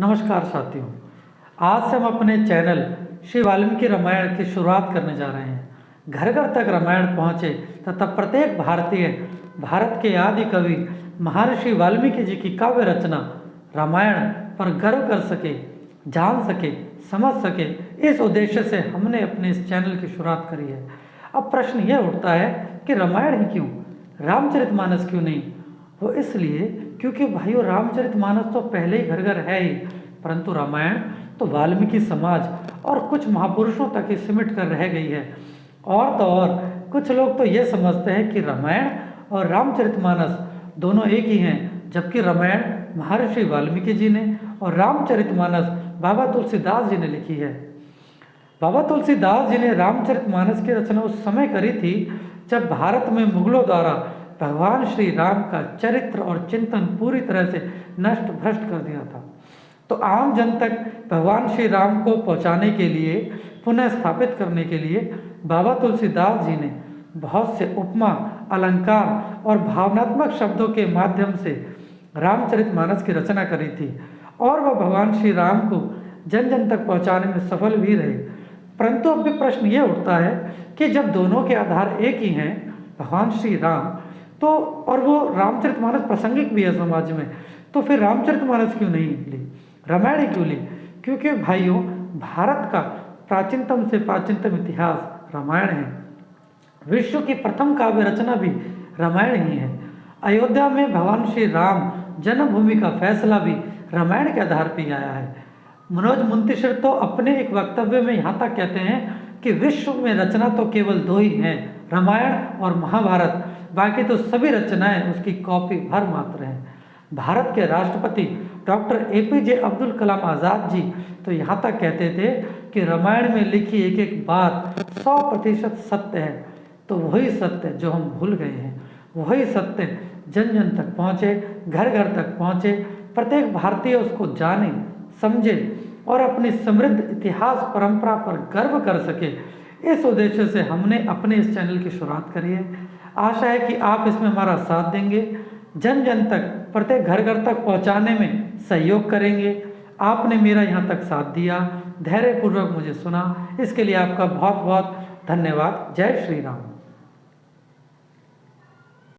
नमस्कार साथियों। आज से हम अपने चैनल श्री वाल्मीकि रामायण की शुरुआत करने जा रहे हैं। घर घर तक रामायण पहुँचे तथा प्रत्येक भारतीय भारत के आदि कवि महर्षि वाल्मीकि जी की काव्य रचना रामायण पर गर्व कर सके, जान सके, समझ सके। इस उद्देश्य से हमने अपने इस चैनल की शुरुआत करी है। अब प्रश्न यह उठता है कि रामायण ही क्यों, रामचरितमानस क्यों नहीं? वो इसलिए क्योंकि भाइयों रामचरितमानस तो पहले ही घर घर है ही, परंतु रामायण तो वाल्मीकि समाज और कुछ महापुरुषों तक ही सिमट कर रह गई है। और तो और कुछ लोग तो ये समझते हैं कि रामायण और रामचरितमानस दोनों एक ही हैं, जबकि रामायण महर्षि वाल्मीकि जी ने और रामचरितमानस बाबा तुलसीदास जी ने लिखी है। बाबा तुलसीदास जी ने रामचरितमानस की रचना उस समय करी थी जब भारत में मुगलों द्वारा भगवान श्री राम का चरित्र और चिंतन पूरी तरह से नष्ट भ्रष्ट कर दिया था। तो आम जन तक भगवान श्री राम को पहुंचाने के लिए, पुनः स्थापित करने के लिए बाबा तुलसीदास जी ने बहुत से उपमा, अलंकार और भावनात्मक शब्दों के माध्यम से रामचरितमानस की रचना करी थी और वह भगवान श्री राम को जन जन तक पहुंचाने में सफल भी रहे। परंतु अब भी प्रश्न ये उठता है कि जब दोनों के आधार एक ही हैं, भगवान श्री राम, तो और वो रामचरितमानस प्रासंगिक भी है समाज में, तो फिर रामचरितमानस क्यों नहीं ली, रामायण ही क्यों ली? क्योंकि भाइयों भारत का प्राचीनतम से प्राचीनतम इतिहास रामायण है। विश्व की प्रथम काव्य रचना भी रामायण ही है। अयोध्या में भगवान श्री राम जन्मभूमि का फैसला भी रामायण के आधार पर आया है। मनोज मुंतशिर तो अपने एक वक्तव्य में यहाँ तक कहते हैं कि विश्व में रचना तो केवल दो ही हैं, रामायण और महाभारत, बाकी तो सभी रचनाएं उसकी कॉपी भर मात्र हैं। भारत के राष्ट्रपति डॉक्टर APJ अब्दुल कलाम आज़ाद जी तो यहाँ तक कहते थे कि रामायण में लिखी एक एक बात 100% सत्य है। तो वही सत्य जो हम भूल गए हैं, वही सत्य जन जन तक पहुँचे, घर घर तक पहुँचे, प्रत्येक भारतीय उसको जाने, समझे और अपनी समृद्ध इतिहास परंपरा पर गर्व कर सके। इस उद्देश्य से हमने अपने इस चैनल की शुरुआत करी है। आशा है कि आप इसमें हमारा साथ देंगे, जन जन तक, प्रत्येक घर घर तक पहुंचाने में सहयोग करेंगे। आपने मेरा यहाँ तक साथ दिया, धैर्यपूर्वक मुझे सुना, इसके लिए आपका बहुत बहुत धन्यवाद। जय श्री राम।